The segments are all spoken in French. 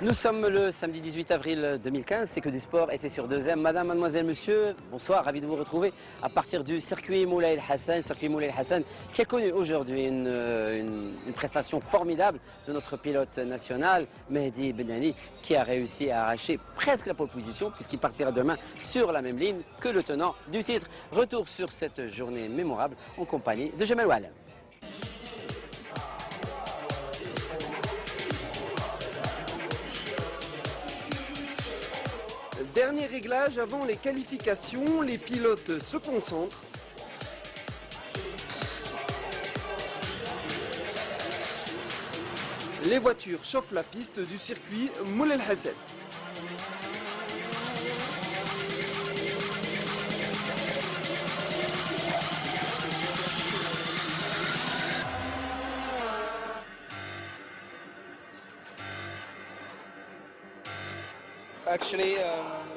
Nous sommes le samedi 18 avril 2015, c'est que du sport et c'est sur 2M. Madame, mademoiselle, monsieur, bonsoir, ravi de vous retrouver à partir du circuit Moulay El Hassan, qui a connu aujourd'hui une prestation formidable de notre pilote national, Mehdi Benani, qui a réussi à arracher presque la pole position puisqu'il partira demain sur la même ligne que le tenant du titre. Retour sur cette journée mémorable en compagnie de Jamel Oual. Dernier réglage avant les qualifications, les pilotes se concentrent. Les voitures chauffent la piste du circuit Moulay El Hassan.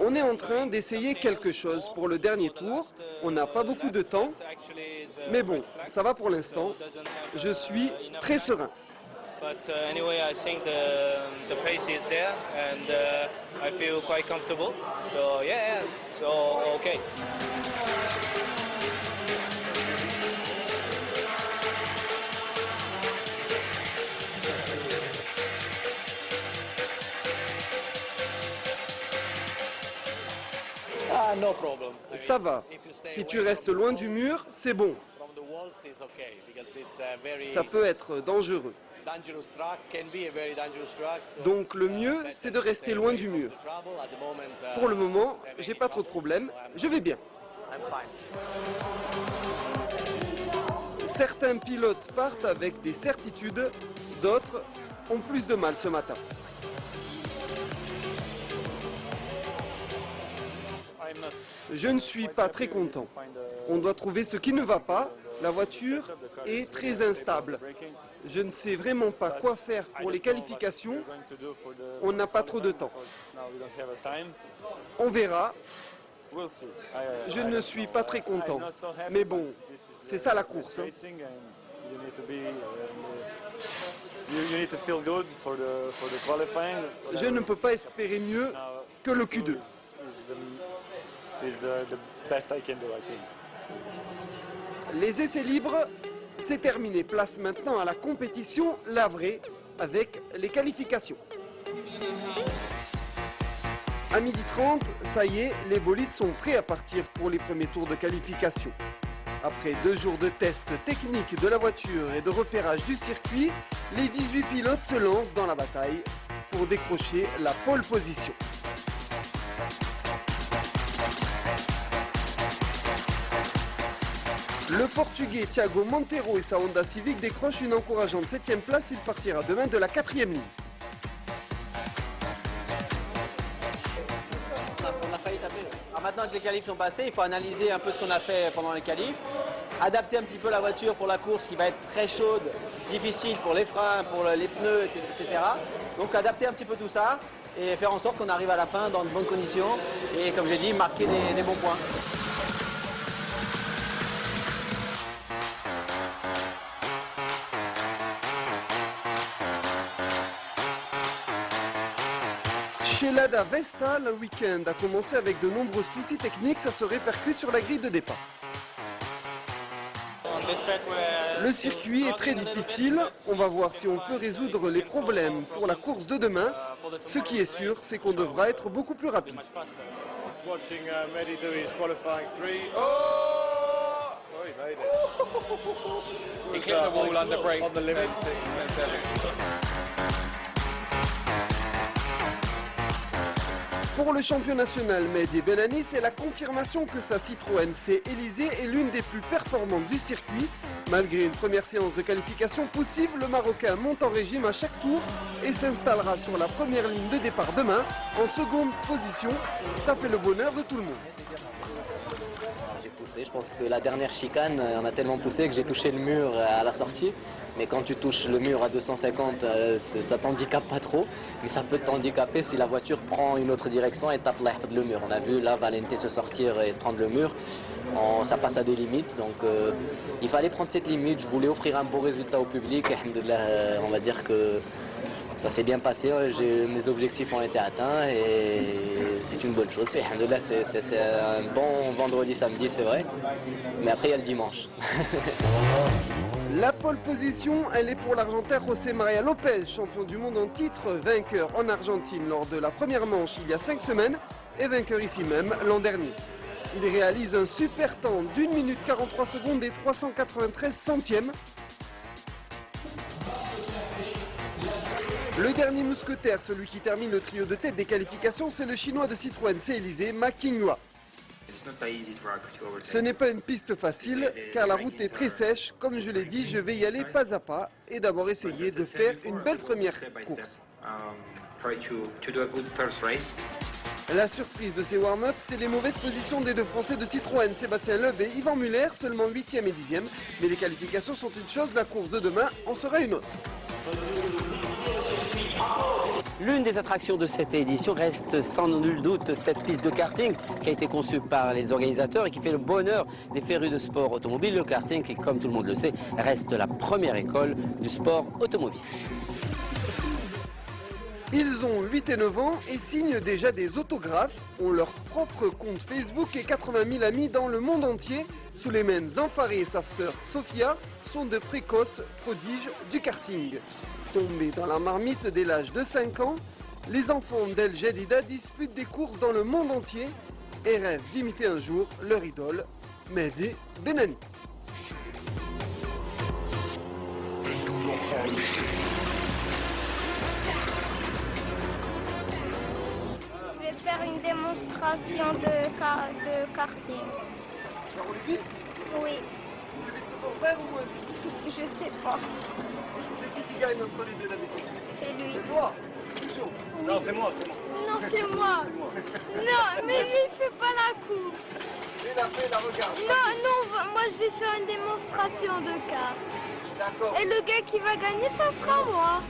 On est en train d'essayer quelque chose pour le dernier tour. On n'a pas beaucoup de temps, mais bon, ça va pour l'instant. Je suis très serein. But anyway, I think the pace is there, and I feel quite comfortable. So yeah, so okay. No problem. Ça va. Si tu restes loin du mur, c'est bon. Ça peut être dangereux. Donc le mieux, c'est de rester loin du mur. Pour le moment, j'ai pas trop de problèmes, je vais bien. Certains pilotes partent avec des certitudes, d'autres ont plus de mal ce matin. Je ne suis pas très content. On doit trouver ce qui ne va pas. La voiture est très instable. Je ne sais vraiment pas quoi faire pour les qualifications. On n'a pas trop de temps. On verra. Je ne suis pas très content. Mais bon, c'est ça la course. Je ne peux pas espérer mieux que le Q2. Les essais libres, c'est terminé. Place maintenant à la compétition, la vraie, avec les qualifications. À 12h30, ça y est, les bolides sont prêts à partir pour les premiers tours de qualification. Après 2 jours de tests techniques de la voiture et de repérage du circuit, les 18 pilotes se lancent dans la bataille pour décrocher la pole position. Le Portugais Thiago Monteiro et sa Honda Civic décrochent une encourageante 7e place. Il partira demain de la 4e ligne. On a failli taper. Alors maintenant que les qualifs sont passés, il faut analyser un peu ce qu'on a fait pendant les qualifs, adapter un petit peu la voiture pour la course qui va être très chaude, difficile pour les freins, pour les pneus, etc. Donc adapter un petit peu tout ça et faire en sorte qu'on arrive à la fin dans de bonnes conditions et, comme j'ai dit, marquer des bons points. Chez Lada Vesta, le week-end a commencé avec de nombreux soucis techniques, ça se répercute sur la grille de départ. Le circuit est très difficile, on va voir si on peut résoudre les problèmes pour la course de demain. Ce qui est sûr, c'est qu'on devra être beaucoup plus rapide. Pour le champion national Mehdi Benani, c'est la confirmation que sa Citroën C Élysée est l'une des plus performantes du circuit. Malgré une première séance de qualification possible, le Marocain monte en régime à chaque tour et s'installera sur la première ligne de départ demain en seconde position. Ça fait le bonheur de tout le monde. J'ai poussé, je pense que la dernière chicane, on a tellement poussé que j'ai touché le mur à la sortie. Mais quand tu touches le mur à 250, ça t'handicape pas trop. Mais ça peut t'handicaper si la voiture prend une autre direction et tape le mur. On a vu là Valente se sortir et prendre le mur. Ça passe à des limites. Donc il fallait prendre cette limite. Je voulais offrir un beau résultat au public. Et, on va dire que Ça s'est bien passé, mes objectifs ont été atteints et c'est une bonne chose. Alhamdoulilah, c'est un bon vendredi, samedi, c'est vrai. Mais après, il y a le dimanche. La pole position, elle est pour l'Argentin José María López, champion du monde en titre, vainqueur en Argentine lors de la première manche il y a 5 semaines et vainqueur ici même l'an dernier. Il réalise un super temps d'1 minute 43 secondes et 393 centièmes. Le dernier mousquetaire, celui qui termine le trio de tête des qualifications, c'est le chinois de Citroën C-Élysée, Ma Qinghua. Ce n'est pas une piste facile, car la route est très sèche. Comme je l'ai dit, je vais y aller pas à pas et d'abord essayer de faire une belle première course. La surprise de ces warm-up, c'est les mauvaises positions des deux Français de Citroën, Sébastien Loeb et Yvan Muller, seulement 8e et 10e. Mais les qualifications sont une chose, la course de demain en sera une autre. L'une des attractions de cette édition reste sans nul doute cette piste de karting qui a été conçue par les organisateurs et qui fait le bonheur des férus de sport automobile. Le karting qui, comme tout le monde le sait, reste la première école du sport automobile. Ils ont 8 et 9 ans et signent déjà des autographes, ont leur propre compte Facebook et 80 000 amis dans le monde entier. Souleymane Zanfaré et sa sœur Sofia sont de précoces prodiges du karting. Tombés dans la marmite dès l'âge de 5 ans, les enfants d'El Jadida disputent des courses dans le monde entier et rêvent d'imiter un jour leur idole, Mehdi Benani. Je vais faire une démonstration de karting. Tu vas rouler vite? Oui, Ton frère ou moi? je sais pas. C'est qui gagne entre les deux d'habitude? C'est lui. C'est toi? Attention. Non, c'est moi, c'est moi. Non, c'est moi. Non, mais lui, il fait pas la course. Et la fait, la regarde. Non, non, moi, je vais faire une démonstration de kart. D'accord. Et le gars qui va gagner, ça sera moi.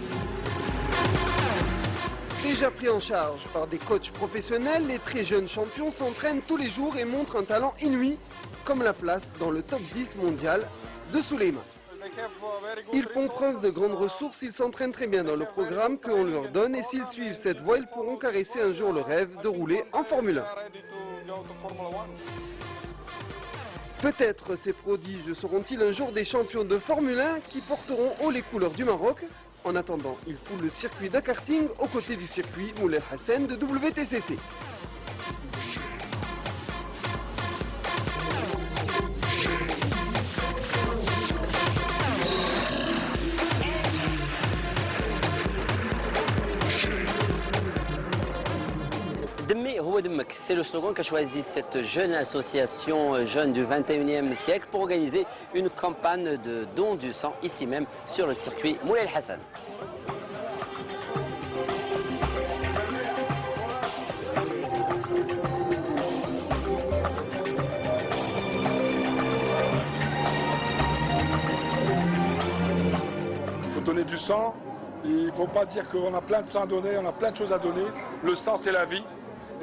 Déjà pris en charge par des coachs professionnels, les très jeunes champions s'entraînent tous les jours et montrent un talent inouï, comme la place dans le top 10 mondial de Souleymane. Ils font preuve de grandes ressources, ils s'entraînent très bien dans le programme qu'on leur donne et s'ils suivent cette voie, ils pourront caresser un jour le rêve de rouler en Formule 1. Peut-être ces prodiges seront-ils un jour des champions de Formule 1 qui porteront haut les couleurs du Maroc. En attendant, ils foulent le circuit de karting aux côtés du circuit Moulay Hassan de WTCC. Demi Houa Demek, c'est le slogan qu'a choisi cette jeune association jeune du 21e siècle pour organiser une campagne de don du sang ici même sur le circuit Moulay Hassan. Il faut donner du sang, il ne faut pas dire qu'on a plein de sang à donner, on a plein de choses à donner. Le sang, c'est la vie.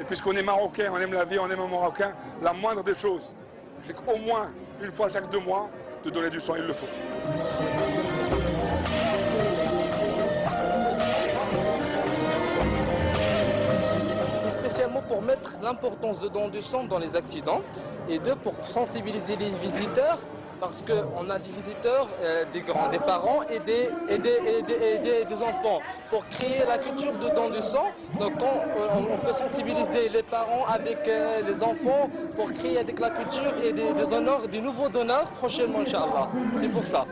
Et puisqu'on est marocain, on aime la vie, on aime un marocain, la moindre des choses, c'est qu'au moins une fois chaque 2 mois, de donner du sang, il le faut. C'est spécialement pour mettre l'importance de don du sang dans les accidents et pour sensibiliser les visiteurs parce qu'on a des visiteurs, des parents et des enfants. Pour créer la culture de don du sang, donc on peut sensibiliser les parents avec les enfants pour créer avec la culture et des nouveaux donneurs prochainement, Inch'Allah. C'est pour ça.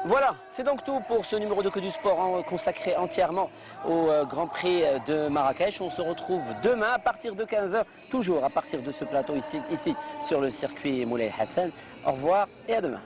Voilà, c'est donc tout pour ce numéro de Que du Sport consacré entièrement au Grand Prix de Marrakech. On se retrouve demain à partir de 15 h, toujours à partir de ce plateau ici sur le circuit Moulay Hassan. Au revoir et à demain.